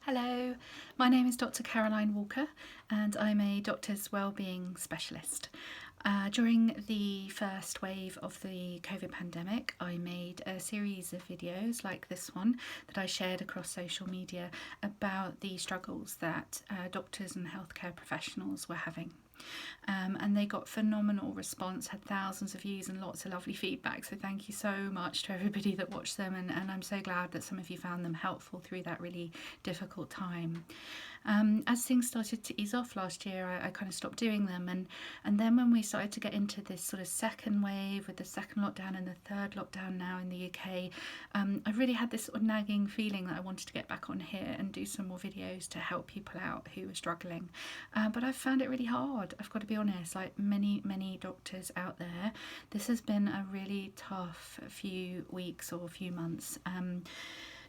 Hello, my name is Dr. Caroline Walker and I'm a doctor's wellbeing specialist. During the first wave of the COVID pandemic, I made a series of videos like this one that I shared across social media about the struggles that doctors and healthcare professionals were having. And they got phenomenal response, had thousands of views and lots of lovely feedback, so thank you so much to everybody that watched them, and I'm so glad that some of you found them helpful through that really difficult time. As things started to ease off last year, I kind of stopped doing them, and then when we started to get into this sort of second wave with the second lockdown and the third lockdown now in the UK, I really had this sort of nagging feeling that I wanted to get back on here and do some more videos to help people out who were struggling, but I've found it really hard. I've got to be honest, like many doctors out there, this has been a really tough few weeks or few months.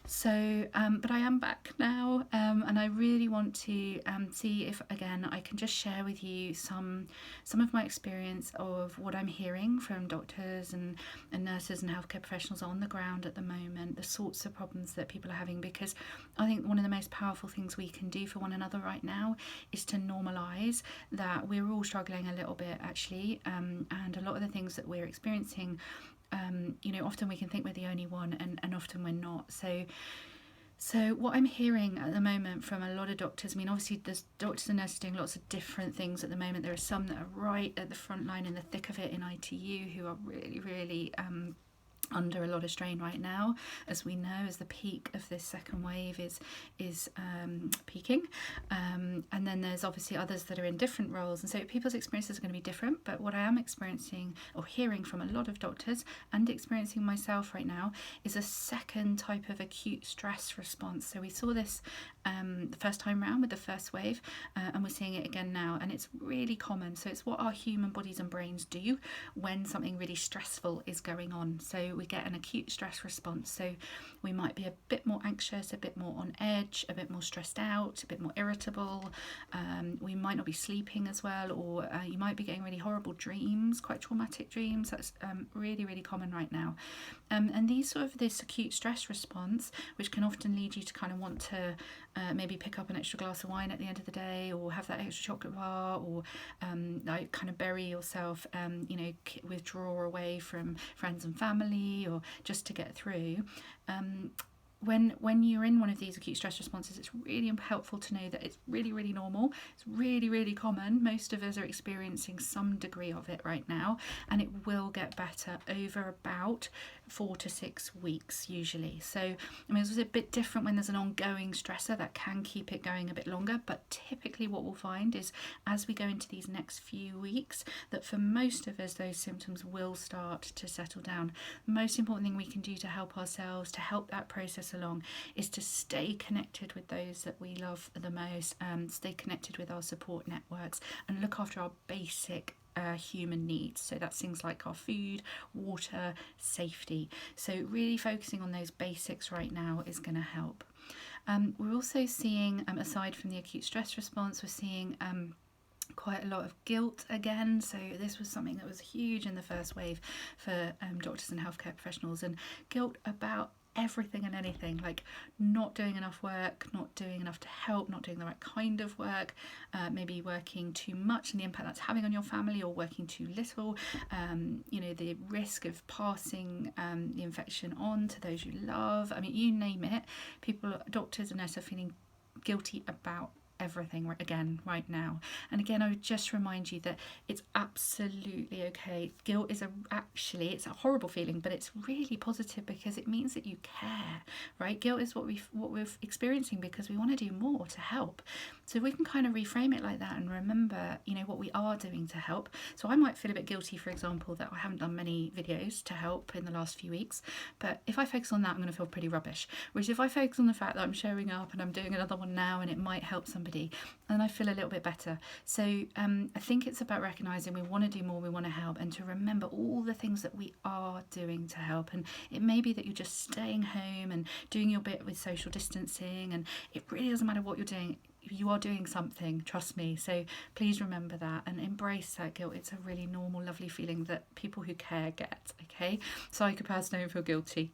But I am back now, and I really want to see if again I can just share with you some of my experience of what I'm hearing from doctors and nurses and healthcare professionals on the ground at the moment, the sorts of problems that people are having, because I think one of the most powerful things we can do for one another right now is to normalise that we're all struggling a little bit actually, and a lot of the things that we're experiencing, often we can think we're the only one, and often we're not. So what I'm hearing at the moment from a lot of doctors, I mean, obviously there's doctors and nurses doing lots of different things at the moment. There are some that are right at the front line in the thick of it in ITU who are really under a lot of strain right now, as we know, as the peak of this second wave is peaking, and then there's obviously others that are in different roles, and so people's experiences are going to be different. But what I am experiencing or hearing from a lot of doctors and experiencing myself right now is a second type of acute stress response. So we saw this the first time round with the first wave, and we're seeing it again now, and it's really common. So it's what our human bodies and brains do when something really stressful is going on. So we get an acute stress response. So we might be a bit more anxious, a bit more on edge, a bit more stressed out, a bit more irritable. We might not be sleeping as well, or you might be getting really horrible dreams, quite traumatic dreams. That's really common right now. And this acute stress response, which can often lead you to kind of want to maybe pick up an extra glass of wine at the end of the day, or have that extra chocolate bar, or like kind of bury yourself, withdraw away from friends and family, or just to get through. When you're in one of these acute stress responses, it's really helpful to know that it's really normal. It's really common. Most of us are experiencing some degree of it right now, and it will get better over about 4 to 6 weeks usually. So I mean, it's a bit different when there's an ongoing stressor that can keep it going a bit longer, but typically what we'll find is as we go into these next few weeks, that for most of us those symptoms will start to settle down. The most important thing we can do to help ourselves, to help that process along, is to stay connected with those that we love the most, stay connected with our support networks, and look after our basic human needs. So that's things like our food, water, safety. So really focusing on those basics right now is going to help. We're also seeing, aside from the acute stress response, we're seeing quite a lot of guilt again. So this was something that was huge in the first wave for doctors and healthcare professionals, and guilt about everything and anything, like not doing enough work, not doing enough to help, not doing the right kind of work, maybe working too much and the impact that's having on your family, or working too little, the risk of passing the infection on to those you love. I mean, you name it, doctors and nurses are feeling guilty about everything right now. And again, I would just remind you that it's absolutely okay. Guilt is it's a horrible feeling, but it's really positive because it means that you care, right? Guilt is what we're experiencing because we want to do more to help. So we can kind of reframe it like that and remember, what we are doing to help. So I might feel a bit guilty, for example, that I haven't done many videos to help in the last few weeks, but if I focus on that, I'm going to feel pretty rubbish. Whereas if I focus on the fact that I'm showing up and I'm doing another one now and it might help somebody, and I feel a little bit better. So I think it's about recognising we want to do more, we want to help, and to remember all the things that we are doing to help. And it may be that you're just staying home and doing your bit with social distancing, and it really doesn't matter what you're doing. You are doing something, trust me. So please remember that and embrace that guilt. It's a really normal, lovely feeling that people who care get, okay? Psychopaths don't feel guilty.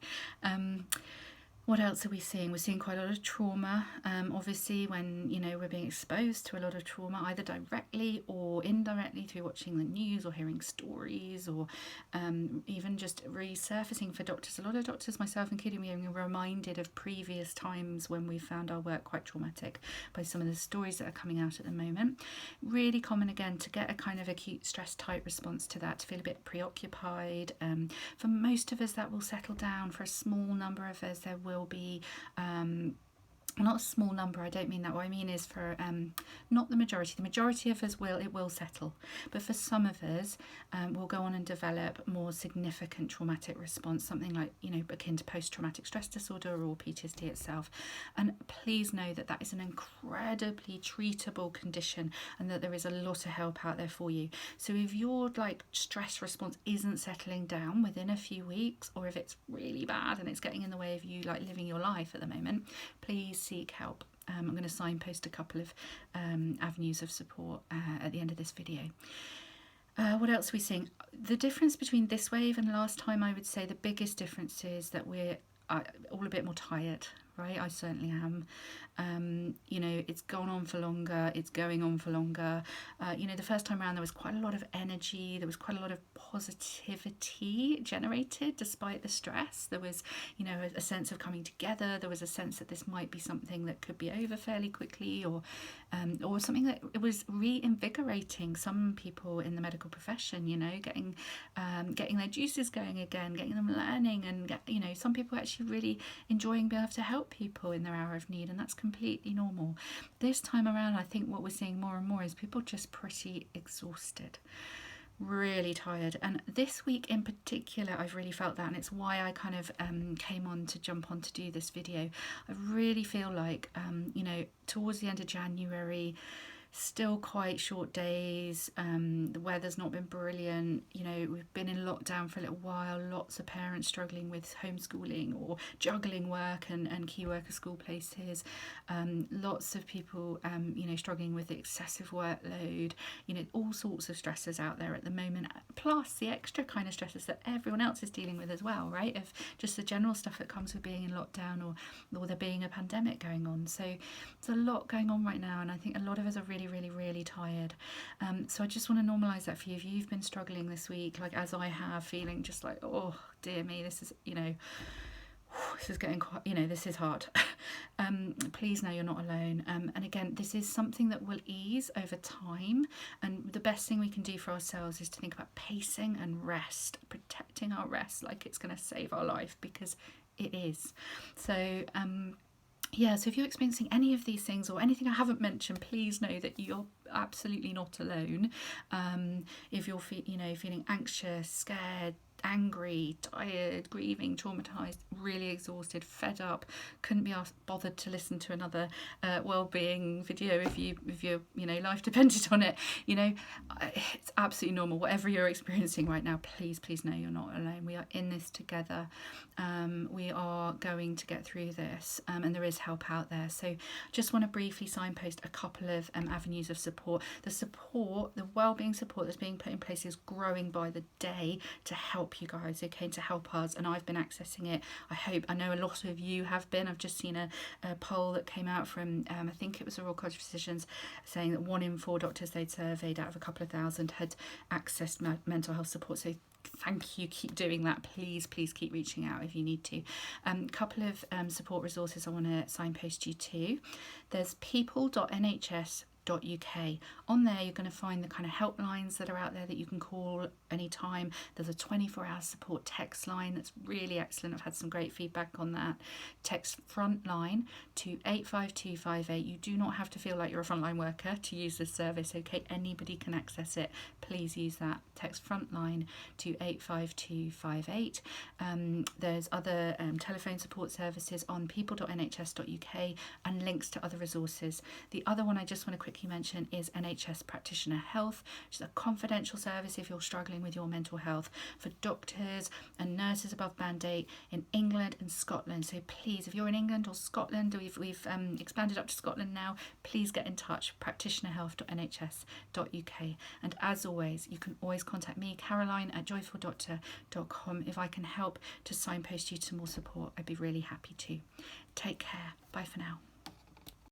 What else are we seeing? We're seeing quite a lot of trauma. Obviously, when we're being exposed to a lot of trauma, either directly or indirectly through watching the news or hearing stories, or even just resurfacing for doctors. A lot of doctors, myself including me, are reminded of previous times when we found our work quite traumatic by some of the stories that are coming out at the moment. Really common again to get a kind of acute stress type response to that, to feel a bit preoccupied. For most of us, that will settle down. For a small number of us, there will be not a small number, I don't mean that. What I mean is for not the majority of us will settle, but for some of us we'll go on and develop more significant traumatic response, something like akin to post-traumatic stress disorder or PTSD itself. And please know that that is an incredibly treatable condition, and that there is a lot of help out there for you. So if your stress response isn't settling down within a few weeks, or if it's really bad and it's getting in the way of you living your life at the moment, please seek help. I'm going to signpost a couple of avenues of support at the end of this video. What else are we seeing? The difference between this wave and last time, I would say the biggest difference is that we're all a bit more tired, right? I certainly am. It's gone on for longer, it's going on for longer. The first time around there was quite a lot of energy, there was quite a lot of positivity generated despite the stress. There was, a sense of coming together, there was a sense that this might be something that could be over fairly quickly, or something that it was reinvigorating some people in the medical profession, getting their juices going again, getting them learning, and some people actually really enjoying being able to help people in their hour of need, and that's completely normal. This time around, I think what we're seeing more and more is people just pretty exhausted, really tired. And this week in particular, I've really felt that, and it's why I kind of jump on to do this video. I really feel like towards the end of January, still quite short days, the weather's not been brilliant, we've been in lockdown for a little while, lots of parents struggling with homeschooling or juggling work and key worker school places, lots of people struggling with the excessive workload, all sorts of stresses out there at the moment, plus the extra kind of stresses that everyone else is dealing with as well, right, of just the general stuff that comes with being in lockdown or there being a pandemic going on. So there's a lot going on right now, and I think a lot of us are really tired. So I just want to normalise that for you. If you've been struggling this week, as I have, feeling just like, oh dear me, this is this is getting quite, this is hard. Please know you're not alone. And again, this is something that will ease over time, and the best thing we can do for ourselves is to think about pacing and rest, protecting our rest like it's going to save our life, because it is. So so if you're experiencing any of these things or anything I haven't mentioned, please know that you're absolutely not alone. If you're feeling anxious, scared, angry, tired, grieving, traumatized, really exhausted, fed up, couldn't be bothered to listen to another wellbeing video if your life depended on it, it's absolutely normal. Whatever you're experiencing right now, please know you're not alone. We are in this together. We are going to get through this, and there is help out there. So just want to briefly signpost a couple of avenues of support. The wellbeing support that's being put in place is growing by the day to help you guys, to help us, and I've been accessing it. I know a lot of you have been. I've just seen a poll that came out from I think it was the Royal College of Physicians, saying that 1 in 4 doctors they'd surveyed out of a couple of thousand had accessed mental health support. So thank you, keep doing that. Please keep reaching out if you need to. Couple of support resources I want to signpost you to. There's people.nhs.uk. On there you're going to find the kind of helplines that are out there that you can call anytime. There's a 24-hour support text line that's really excellent. I've had some great feedback on that. Text FRONTLINE to 85258. You do not have to feel like you're a frontline worker to use this service, okay? Anybody can access it. Please use that. Text FRONTLINE to 85258. There's other telephone support services on people.nhs.uk and links to other resources. The other one I just want to quickly quickly mention is NHS Practitioner Health, which is a confidential service if you're struggling with your mental health for doctors and nurses above band 8 in England and Scotland. So please, if you're in England or Scotland, or we've expanded up to Scotland now, please get in touch, practitionerhealth.nhs.uk. And as always, you can always contact me, Caroline, at joyfuldoctor.com. If I can help to signpost you to more support, I'd be really happy to. Take care. Bye for now.